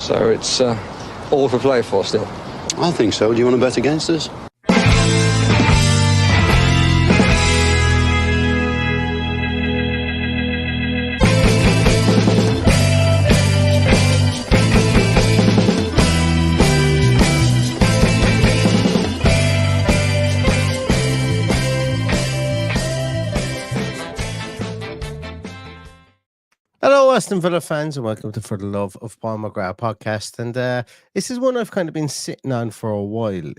So it's all for play for still. I think so. Do you want to bet against us? Hello, Aston Villa fans, and welcome to For the Love of Paul McGrath podcast. And this is one I've kind of been sitting on for a while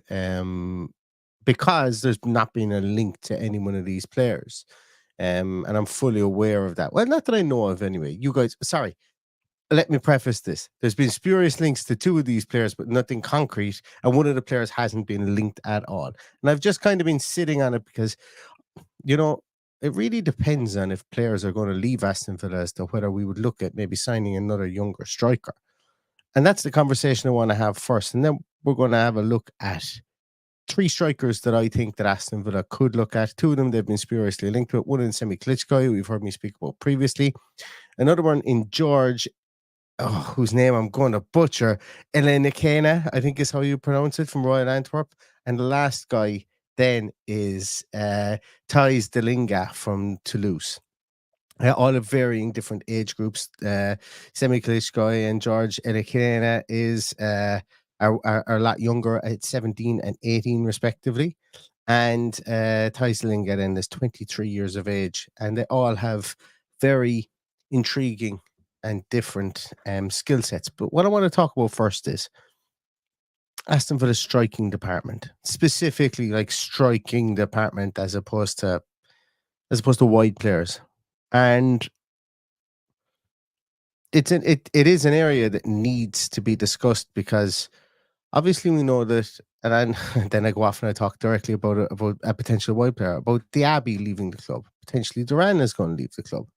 because there's not been a link to any one of these players. And I'm fully aware of that. Well, not that I know of anyway. You guys, sorry, let me preface this. There's been spurious links to two of these players, but nothing concrete. And one of the players hasn't been linked at all. And I've just kind of been sitting on it because, you know, it really depends on if players are going to leave Aston Villa as to whether we would look at maybe signing another younger striker. And that's the conversation I want to have first. And then we're going to have a look at three strikers that I think that Aston Villa could look at. Two of them they've been spuriously linked with. One in Semih Kılıçsoy, who you've heard me speak about previously. Another one in George, whose name I'm going to butcher, Ilenikhena, I think is how you pronounce it, from Royal Antwerp. And the last guy then is Thijs Dallinga from Toulouse. All of varying different age groups. Semih Kılıçsoy and George Ilenikhena is are a lot younger at 17 and 18 respectively. And Thijs Dallinga then is 23 years of age. And they all have very intriguing and different skill sets. But what I want to talk about first is Aston Villa's striking department, specifically like striking department as opposed to wide players. And it is an area that needs to be discussed because obviously we know that, and then I go off and I talk directly about a potential wide player, about Diaby leaving the club. Potentially Duran is going to leave the club.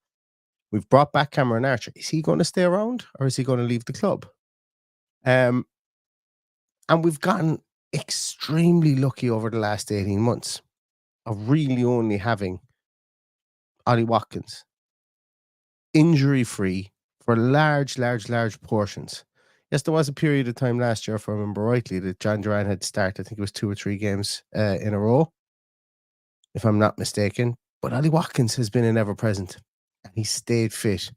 We've brought back Cameron Archer. Is he going to stay around or is he going to leave the club? And we've gotten extremely lucky over the last 18 months of really only having Ollie Watkins injury-free for large portions. Yes, there was a period of time last year, if I remember rightly, that John Duran had started, I think it was 2 or 3 games in a row, if I'm not mistaken. But Ollie Watkins has been an ever-present, and he stayed fit.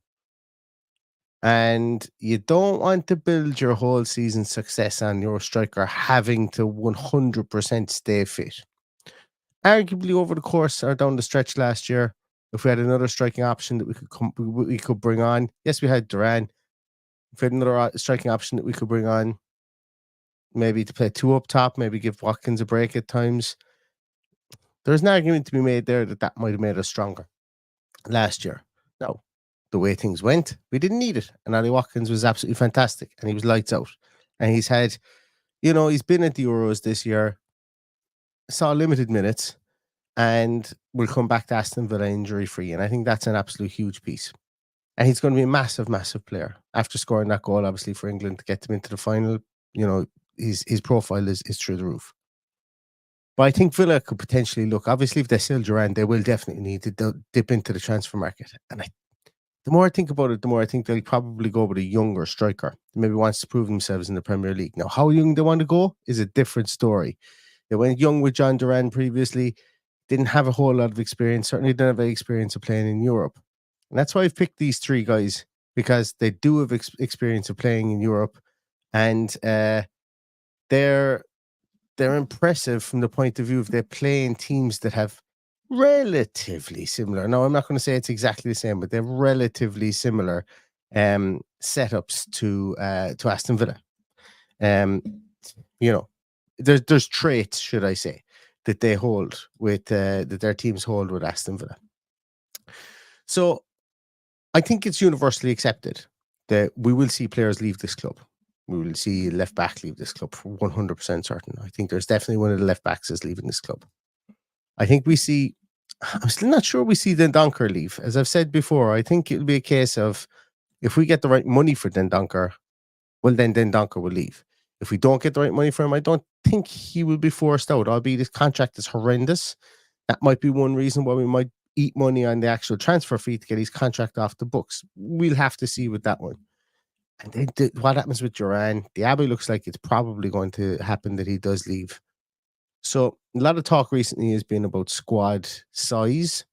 And you don't want to build your whole season success on your striker having to 100% stay fit. Arguably, over the course or down the stretch last year, if we had another striking option that we could bring on, yes, we had Duran. If we had another striking option that we could bring on, maybe to play 2 up top, maybe give Watkins a break at times. There's an argument to be made there that might have made us stronger last year. No. The way things went, we didn't need it. And Ollie Watkins was absolutely fantastic. And he was lights out. And he's had, he's been at the Euros this year, saw limited minutes, and will come back to Aston Villa injury-free. And I think that's an absolute huge piece. And he's going to be a massive, massive player. After scoring that goal, obviously, for England to get them into the final, his profile is through the roof. But I think Villa could potentially look, obviously, if they sell Duran, they will definitely need to dip into the transfer market. And the more I think about it, the more I think they'll probably go with a younger striker that maybe wants to prove themselves in the Premier League. Now, how young they want to go is a different story. They went young with John Duran previously, didn't have a whole lot of experience, certainly didn't have any experience of playing in Europe. And that's why I've picked these 3 guys, because they do have experience of playing in Europe, and they're impressive from the point of view of they play in teams that have relatively similar. No, I'm not going to say it's exactly the same, but they're relatively similar setups to Aston Villa. There's traits, should I say, that they hold with that their teams hold with Aston Villa. So I think it's universally accepted that we will see players leave this club. We will see left back leave this club for 100% certain. I think there's definitely one of the left backs is leaving this club. I think I'm still not sure we see Dendoncker leave. As I've said before, I think it'll be a case of if we get the right money for Dendoncker, well, then Dendoncker will leave. If we don't get the right money for him, I don't think he will be forced out, albeit his contract is horrendous. That might be one reason why we might eat money on the actual transfer fee to get his contract off the books. We'll have to see with that one. And then what happens with Duran? Diaby looks like it's probably going to happen that he does leave. So a lot of talk recently has been about squad size,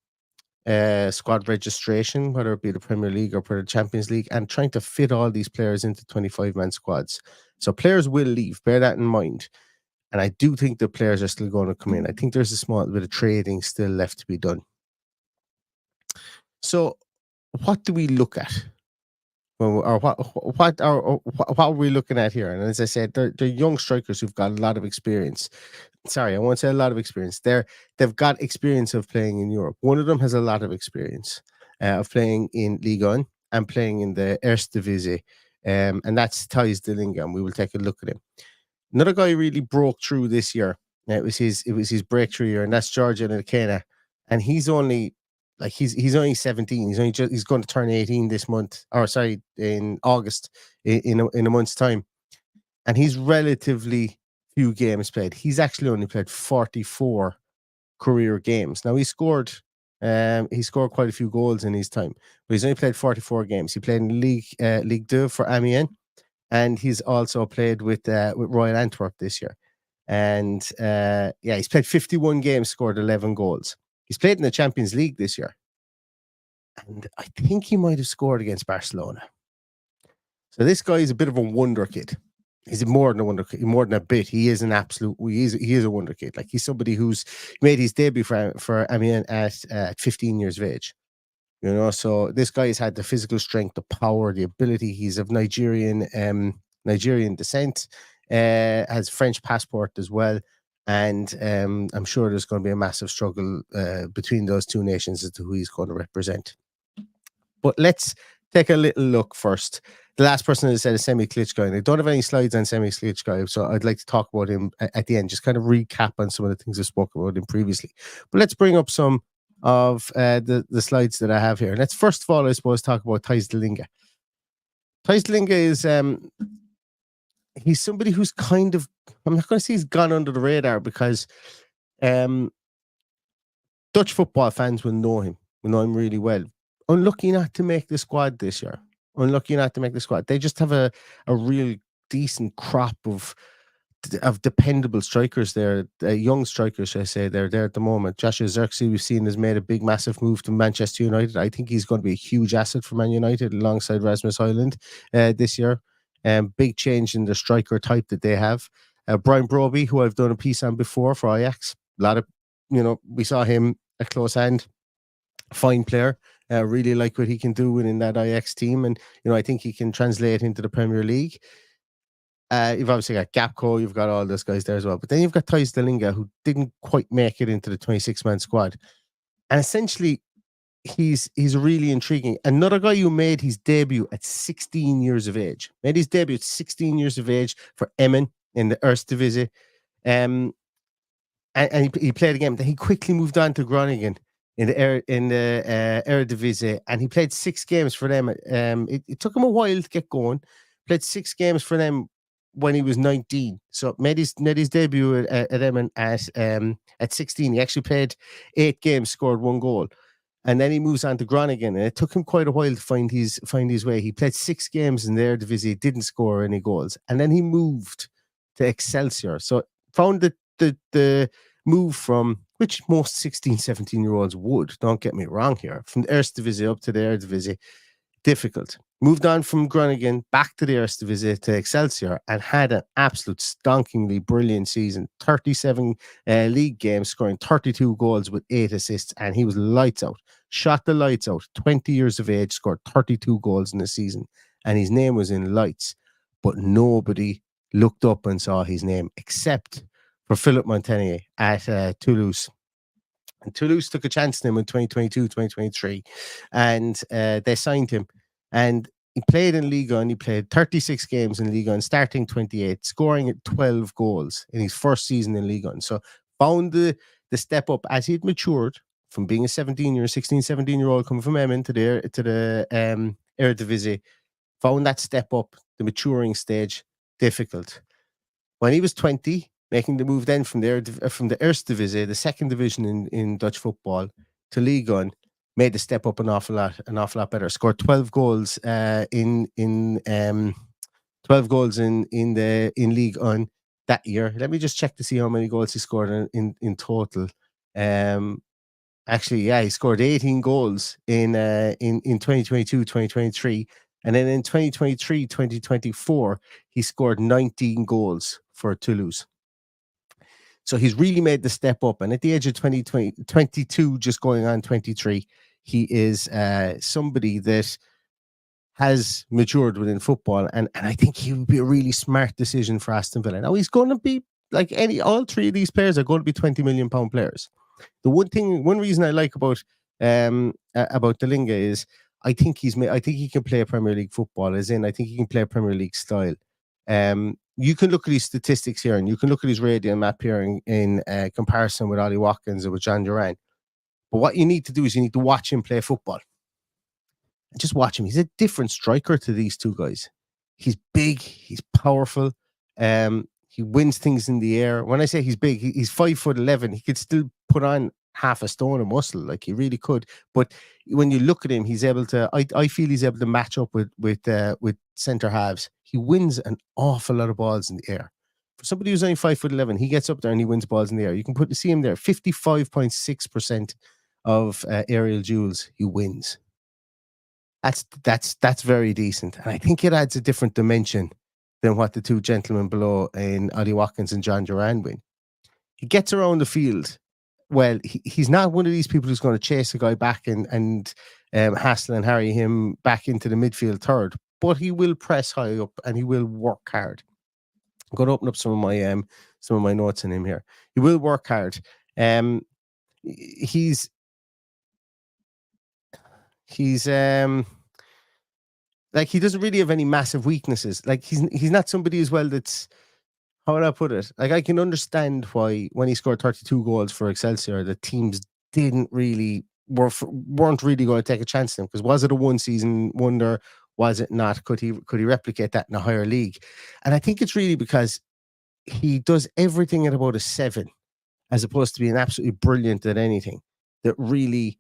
squad registration, whether it be the Premier League or for the Champions League, and trying to fit all these players into 25-man squads. So players will leave. Bear that in mind. And I do think the players are still going to come in. I think there's a small bit of trading still left to be done. So what do we look at? Or what are we looking at here? And as I said, they're young strikers who've got a lot of experience. Sorry, I won't say a lot of experience. They've got experience of playing in Europe. One of them has a lot of experience of playing in Ligue 1 and playing in the Eredivisie, and that's Thijs Dallinga, and we will take a look at him. Another guy who really broke through this year. It was his breakthrough year, and that's Ilenikhena. And he's only he's only 17. He's going to turn 18 this month, or sorry, in August, in a month's time. And he's relatively few games played. He's actually only played 44 career games. Now he scored quite a few goals in his time, but he's only played 44 games. He played in Ligue 2 for Amiens, and he's also played with Royal Antwerp this year. And he's played 51 games, scored 11 goals. He's played in the Champions League this year, and I think he might have scored against Barcelona. So this guy is a bit of a wonder kid. He's more than a wonder kid, more than a bit. He is an absolute. He is a wonder kid. Like, he's somebody who's made his debut for Amiens at 15 years of age. You know, so this guy has had the physical strength, the power, the ability. He's of Nigerian descent, has French passport as well, and I'm sure there's going to be a massive struggle between those two nations as to who he's going to represent. But let's take a little look first. The last person that said is Semih Kılıçsoy, and I don't have any slides on Semih Kılıçsoy, so I'd like to talk about him at the end, just kind of recap on some of the things I spoke about him previously. But let's bring up some of the slides that I have here. Let's first of all, I suppose, talk about Thijs Dallinga. Thijs Dallinga is he's somebody who's kind of, I'm not going to say he's gone under the radar, because Dutch football fans will know him really well. Unlucky not to make the squad this year. They just have a real decent crop of dependable strikers there, young strikers, should I say. They're there at the moment. Joshua Zirkzee, we've seen, has made a big, massive move to Manchester United. I think he's going to be a huge asset for Man United alongside Rasmus Højlund this year. Big change in the striker type that they have. Brian Broby, who I've done a piece on before for Ajax. A lot of, we saw him at close hand. Fine player. Really like what he can do within that Ajax team, and I think he can translate into the Premier League. You've obviously got Gapco, you've got all those guys there as well, but then you've got Thijs Dallinga, who didn't quite make it into the 26-man squad, and essentially he's really intriguing. Another guy who made his debut at 16 years of age, for Emmen in the Eredivisie, and he played a game. Then he quickly moved on to Groningen in the Eredivisie, and he played 6 games for them. It took him a while to get going. Played 6 games for them when he was 19. So made his debut at Emmen at 16. He actually played 8 games, scored 1 goal, and then he moves on to Groningen. And it took him quite a while to find his way. He played 6 games in the Eredivisie, didn't score any goals, and then he moved to Excelsior. So found the move from, which most 16, 17-year-olds would, don't get me wrong here, from the Eredivisie up to the Eredivisie, difficult. Moved on from Groningen back to the Eredivisie to Excelsior, and had an absolute stonkingly brilliant season. 37 league games, scoring 32 goals with 8 assists, and he was lights out. Shot the lights out. 20 years of age, scored 32 goals in a season, and his name was in lights. But nobody looked up and saw his name, except for Philippe Montagnier at Toulouse. And Toulouse took a chance on him in 2022, 2023, and they signed him. And he played in Liga, and he played 36 games in Liga, and starting 28, scoring at 12 goals in his first season in Liga. And so found the step up as he'd matured from being a 17-year-old coming from Emmen to the Eredivisie. Found that step up, the maturing stage, difficult. When he was 20, making the move then from the Eredivisie, the second division in Dutch football, to Ligue 1, made the step up an awful lot better. Scored 12 goals in 12 goals in League On that year. Let me just check to see how many goals he scored in total. Actually, yeah, he scored 18 goals in 2022, 2023. And then in 2023, 2024, he scored 19 goals for Toulouse. So he's really made the step up. And at the age of 22, just going on 23, he is somebody that has matured within football. And I think he would be a really smart decision for Aston Villa. Now, he's going to be like all three of these players are going to be 20 million pound players. The one reason I like about Dallinga is I think he can play Premier League football. As in, I think he can play Premier League style. You can look at his statistics here, and you can look at his radial map here in comparison with Ollie Watkins and with John Duran. But what you need to do is you need to watch him play football. Just watch him. He's a different striker to these two guys. He's big. He's powerful. He wins things in the air. When I say he's big, he's 5'11". He could still put on half a stone of muscle, like he really could. But when you look at him, he's able to. I feel he's able to match up with centre halves. He wins an awful lot of balls in the air. For somebody who's only 5'11", he gets up there and he wins balls in the air. You can see him there. 55.6% of aerial duels he wins. That's very decent, and I think it adds a different dimension than what the two gentlemen below in Ollie Watkins and John Duran win. He gets around the field. Well, he's not one of these people who's going to chase a guy back and hassle and harry him back into the midfield third, but he will press high up and he will work hard. I'm going to open up some of my notes on him here. He will work hard. He's like, he doesn't really have any massive weaknesses. Like, he's not somebody as well that's, how would I put it? Like, I can understand why when he scored 32 goals for Excelsior, the teams weren't really going to take a chance on him, because was it a one season wonder? Was it not? Could he replicate that in a higher league? And I think it's really because he does everything at about a 7, as opposed to being absolutely brilliant at anything. That really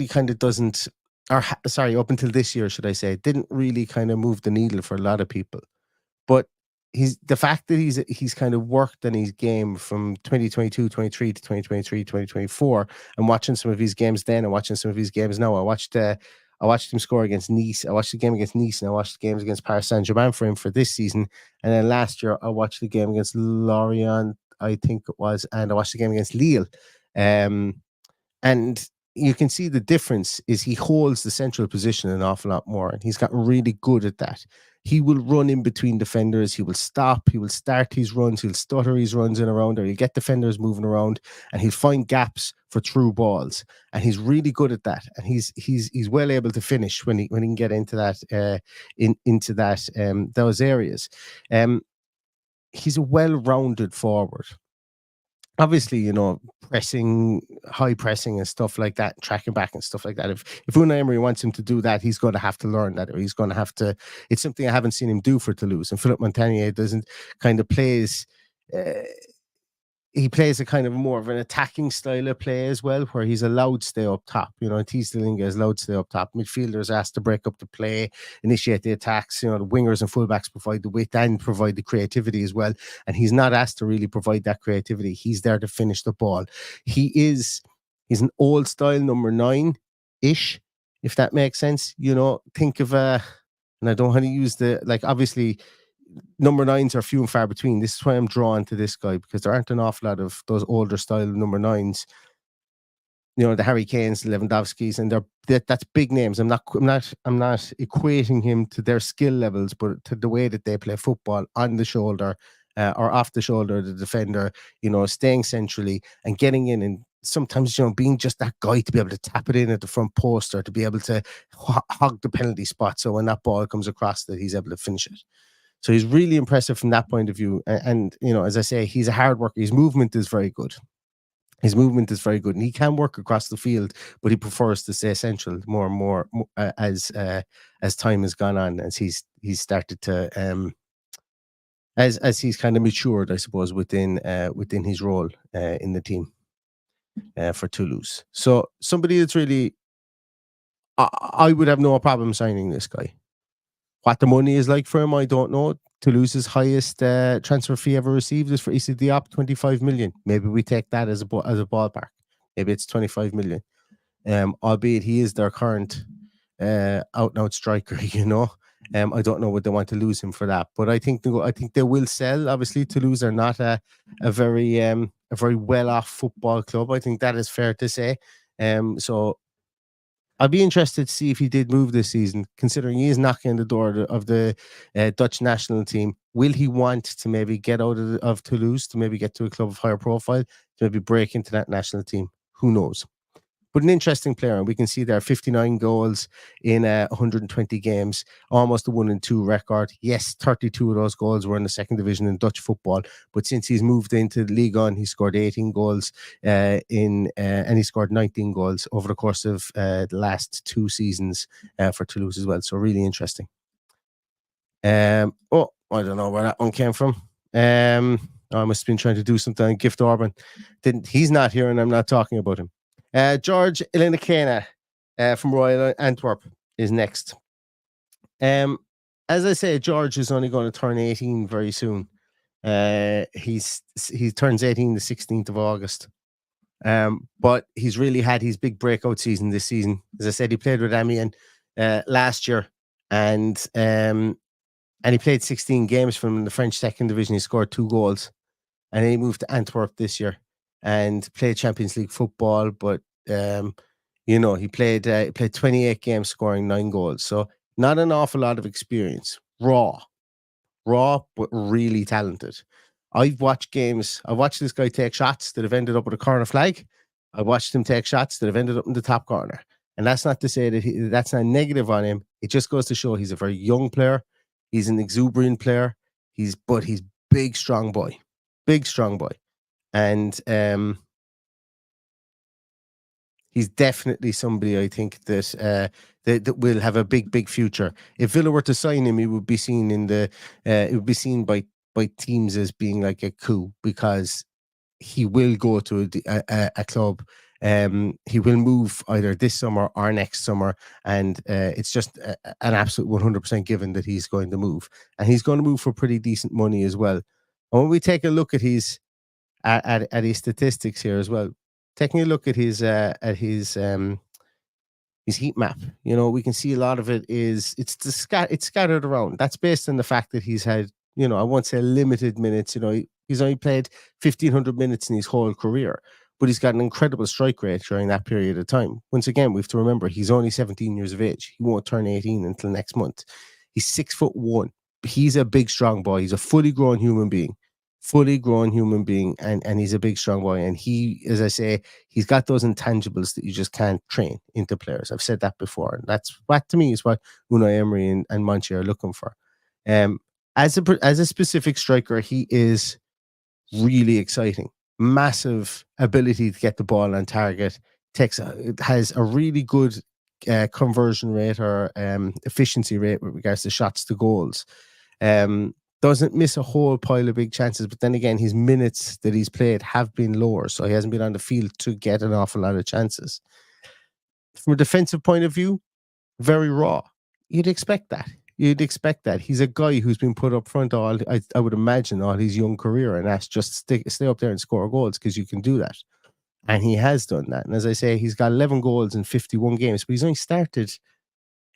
kind of doesn't, up until this year, should I say, didn't really kind of move the needle for a lot of people. But the fact that he's kind of worked on his game from 2022, 23 to 2023, 2024, and watching some of his games then and watching some of his games now. I watched him score against Nice. I watched the game against Nice, and I watched the games against Paris Saint-Germain for him for this season. And then last year, I watched the game against Lorient, I think it was, and I watched the game against Lille. And you can see the difference is he holds the central position an awful lot more, and he's gotten really good at that. He will run in between defenders. He will stop. He will start his runs. He'll stutter his runs in around, or he'll get defenders moving around, and he'll find gaps for through balls. And he's really good at that. And he's well able to finish when he can get into that those areas. He's a well-rounded forward. Obviously, high pressing and stuff like that, tracking back and stuff like that. If Unai Emery wants him to do that, he's going to have to learn that, or he's going to have to. It's something I haven't seen him do for Toulouse. And Philippe Montagnier doesn't kind of plays. He plays a kind of more of an attacking style of play as well, where he's allowed to stay up top. Thijs Dallinga is allowed to stay up top. Midfielders are asked to break up the play, initiate the attacks. The wingers and fullbacks provide the width and provide the creativity as well. And he's not asked to really provide that creativity. He's there to finish the ball. He's an old style number 9-ish, if that makes sense. Think of and I don't want to use obviously, number 9s are few and far between. This is why I'm drawn to this guy, because there aren't an awful lot of those older style number 9s. The Harry Kanes, the Lewandowskis, and that's big names. I'm not equating him to their skill levels, but to the way that they play football on the shoulder or off the shoulder of the defender. Staying centrally and getting in, and sometimes being just that guy to be able to tap it in at the front post, or to be able to hog the penalty spot. So when that ball comes across, that he's able to finish it. So he's really impressive from that point of view. And as I say, he's a hard worker. His movement is very good. And he can work across the field, but he prefers to stay central more and more as time has gone on, as he's started to as he's kind of matured, I suppose, within his role in the team. for Toulouse. So somebody that's really, I would have no problem signing this guy. What the money is like for him, I don't know. Toulouse's highest transfer fee ever received is for Issa Diop, 25 million. Maybe we take that as a ballpark. Maybe it's 25 million. Albeit he is their current out and out striker, you know. I don't know what they want to lose him for that, but I think they will sell. Obviously, Toulouse are not a very well off football club. I think that is fair to say. So I'd be interested to see if he did move this season, considering he is knocking on the door of the Dutch national team. Will he want to maybe get out of Toulouse to maybe get to a club of higher profile, to maybe break into that national team? Who knows? But an interesting player, and we can see there 59 goals in 120 games, almost a 1-2 record. Yes, 32 of those goals were in the second division in Dutch football, but since he's moved into the Ligue 1, he scored 18 goals and he scored 19 goals over the course of the last 2 seasons for Toulouse as well. So really interesting. I don't know where that one came from. I must have been trying to do something on Gift Orban. He's not here, and I'm not talking about him. George Ilenikhena from Royal Antwerp is next. As I say, George is only going to turn 18 very soon. He turns 18 the 16th of August. But he's really had his big breakout season this season. As I said, he played with Amiens last year, and he played 16 games from the French second division. He scored 2 goals, and then he moved to Antwerp this year and played Champions League football, but he played 28 games, scoring 9 goals. So not an awful lot of experience. Raw, but really talented. I've watched games. I watched this guy take shots that have ended up with a corner flag. I watched him take shots that have ended up in the top corner. And that's not to say that that's not negative on him. It just goes to show he's a very young player. He's an exuberant player. He's big, strong boy. And he's definitely somebody I think that will have a big future. If Villa were to sign him, he would be seen by teams as being like a coup, because he will go to a club. He will move either this summer or next summer, and it's just an absolute 100% given that he's going to move, and he's going to move for pretty decent money as well. And when we take a look at his statistics here as well, taking a look at his heat map, we can see a lot of it it's scattered around. That's based on the fact that he's had, I won't say limited minutes. He's only played 1,500 minutes in his whole career, but he's got an incredible strike rate during that period of time. Once again, we have to remember he's only 17 years of age. He won't turn 18 until next month. He's 6'1". He's a big, strong boy. He's a fully grown human being, and he's a big, strong boy. And he, as I say, he's got those intangibles that you just can't train into players. I've said that before, and that to me is what Unai Emery and Monchi are looking for. As a specific striker, he is really exciting. Massive ability to get the ball on target. Has a really good conversion rate or efficiency rate with regards to shots to goals. Doesn't miss a whole pile of big chances, but then again, his minutes that he's played have been lower, so he hasn't been on the field to get an awful lot of chances. From a defensive point of view, very raw. You'd expect that. He's a guy who's been put up front I would imagine, all his young career, and that's just stay up there and score goals, because you can do that. And he has done that. And as I say, he's got 11 goals in 51 games, but he's only started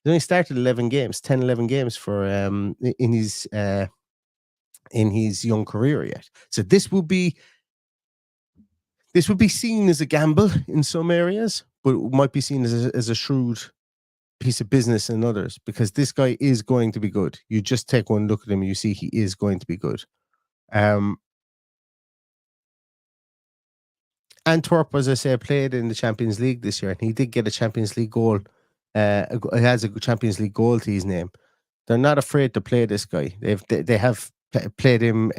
11 games for in his young career yet. So this would be seen as a gamble in some areas, but it might be seen as a shrewd piece of business in others, because this guy is going to be good. You just take one look at him and you see he is going to be good. Antwerp, as I say, played in the Champions League this year, and he did get a Champions League goal. He has a Champions League goal to his name. They're not afraid to play this guy. They have played him.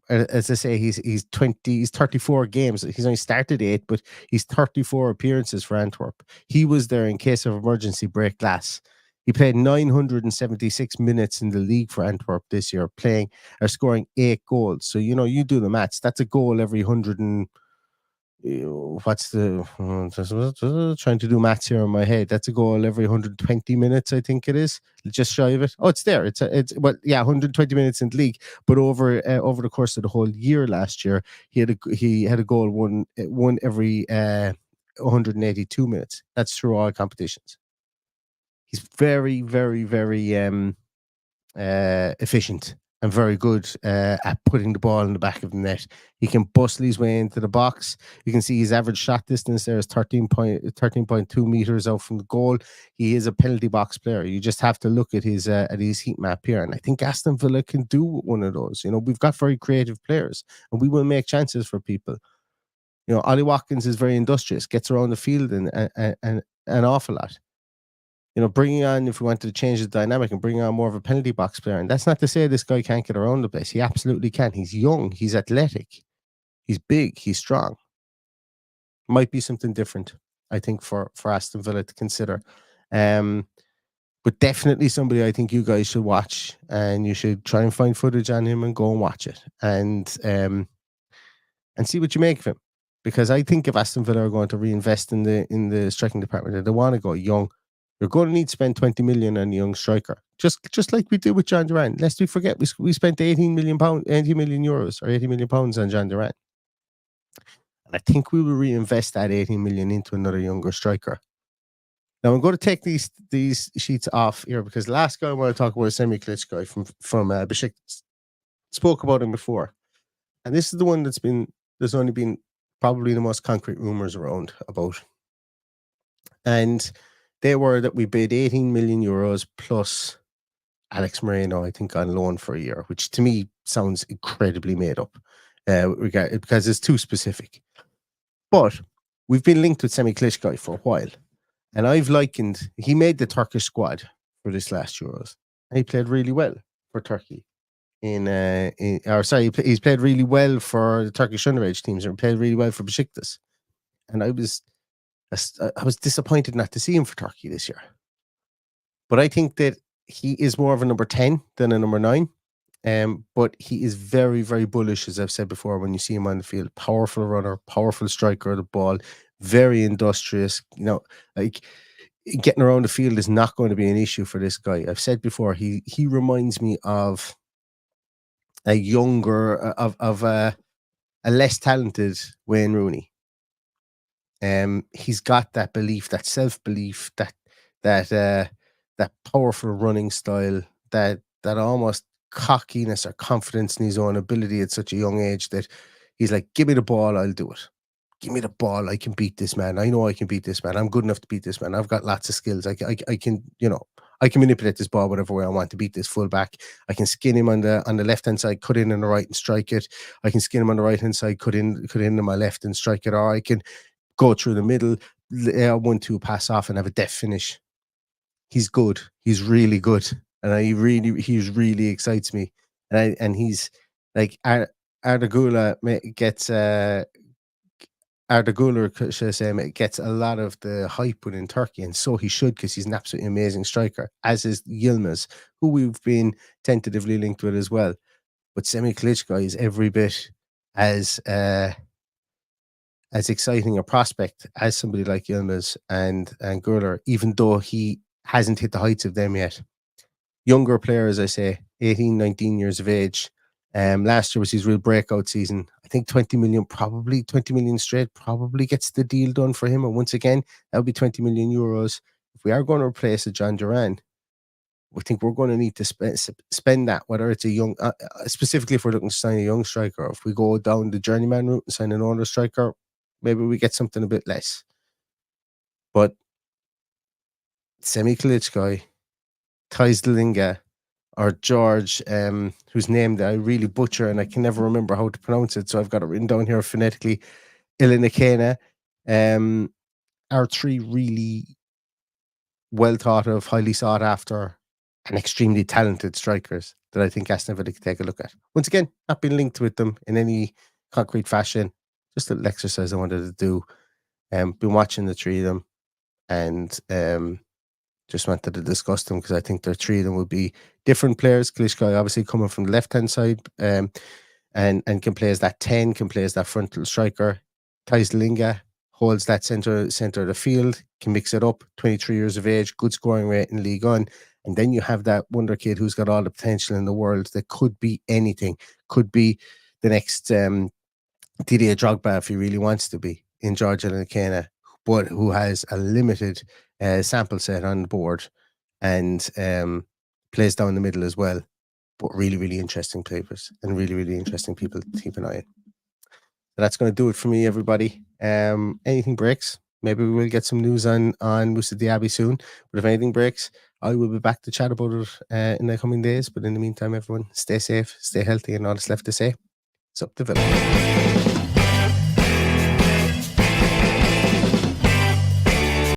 As I say, he's 34 games. He's only started 8, but he's 34 appearances for Antwerp. He was there in case of emergency, break glass. He played 976 minutes in the league for Antwerp this year, scoring 8 goals. So you do the maths. That's a goal every 100 and what's the trying to do maths here in my head? That's a goal every 120 minutes, I think it is. Just shy of it. Oh, it's there. It's 120 minutes in the league. But over the course of the whole year last year, he had a goal one every 182 minutes. That's through all competitions. He's very, very, very efficient and very good at putting the ball in the back of the net. He can bustle his way into the box. You can see his average shot distance there is 13.2 meters out from the goal. He is a penalty box player. You just have to look at his heat map here, and I think Aston Villa can do one of those. We've got very creative players, and we will make chances for people. Ollie Watkins is very industrious, gets around the field and an awful lot. Bringing on, if we wanted to change the dynamic and bringing on more of a penalty box player, and that's not to say this guy can't get around the place. He absolutely can. He's young, he's athletic, he's big, he's strong. Might be something different, I think, for Aston Villa to consider. But definitely somebody I think you guys should watch, and you should try and find footage on him and go and watch it, and see what you make of him. Because I think if Aston Villa are going to reinvest in the striking department, and they want to go young, you're going to need to spend 20 million on a young striker, just like we did with John Duran. Lest we forget, we spent 80 million euros or 80 million pounds on John Duran, and I think we will reinvest that 18 million into another younger striker. Now I'm going to take these sheets off here, because the last guy I want to talk about is Semih Kılıçsoy from Besiktas. Spoke about him before, and this is the one there's only been probably the most concrete rumors around about, and they were that we bid 18 million euros plus Alex Moreno, I think, on loan for a year, which to me sounds incredibly made up, because it's too specific. But we've been linked with Semih Kılıçsoy for a while, and he made the Turkish squad for this last Euros, and he played really well for Turkey. He's played really well for the Turkish underage teams, and played really well for Besiktas. And I was disappointed not to see him for Turkey this year. But I think that he is more of a number 10 than a number 9. But he is very, very bullish, as I've said before, when you see him on the field. Powerful runner, powerful striker of the ball, very industrious. Like, getting around the field is not going to be an issue for this guy. I've said before, he reminds me of a younger, of a less talented Wayne Rooney. He's got that belief, that self-belief, that powerful running style, that almost cockiness or confidence in his own ability at such a young age, that he's like, give me the ball, I'll do it. Give me the ball, I can beat this man. I know I can beat this man. I'm good enough to beat this man. I've got lots of skills. I can, I can manipulate this ball whatever way I want to beat this fullback. I can skin him on the left hand side, cut in on the right and strike it. I can skin him on the right hand side, cut in on my left and strike it. Or I can go through the middle, 1-2 pass off and have a deft finish. He's good. He's really good, and he really excites me. And he's like, Ardagula gets gets a lot of the hype within Turkey, and so he should, because he's an absolutely amazing striker, as is Yilmaz, who we've been tentatively linked with as well. But Semih Kılıçsoy is every bit as exciting a prospect as somebody like Yilmaz and Gurler, even though he hasn't hit the heights of them yet. Younger player, as I say, 18, 19 years of age. Last year was his real breakout season. I think 20 million straight probably gets the deal done for him. And once again, that would be 20 million euros. If we are going to replace a John Duran, we think we're going to need to spend that, whether it's a young, specifically if we're looking to sign a young striker, or if we go down the journeyman route and sign an older striker, maybe we get something a bit less. But Semih Kılıçsoy, Thijs Dallinga, or George, whose name that I really butcher and I can never remember how to pronounce it, so I've got it written down here phonetically, Ilenikhena, are three really well thought of, highly sought after, and extremely talented strikers that I think Aston Villa can take a look at. Once again, not been linked with them in any concrete fashion, just a little exercise I wanted to do. Been watching the three of them, and just wanted to discuss them, because I think the three of them would be different players. Kılıçsoy obviously coming from the left hand side, and can play as that 10, can play as that frontal striker. Thijs Dallinga holds that center of the field, can mix it up, 23 years of age, good scoring rate in League One. And then you have that wonder kid who's got all the potential in the world that could be anything, could be the next Didier Drogba if he really wants to be in Georgia Ilenikhena, but who has a limited sample set on the board and plays down the middle as well. But really, really interesting players and really, really interesting people to keep an eye on. So that's going to do it for me, everybody. Anything breaks, maybe we will get some news on Moussa Diaby soon. But if anything breaks, I will be back to chat about it in the coming days. But in the meantime, everyone, stay safe, stay healthy, and all that's left to say. It's up to Villa.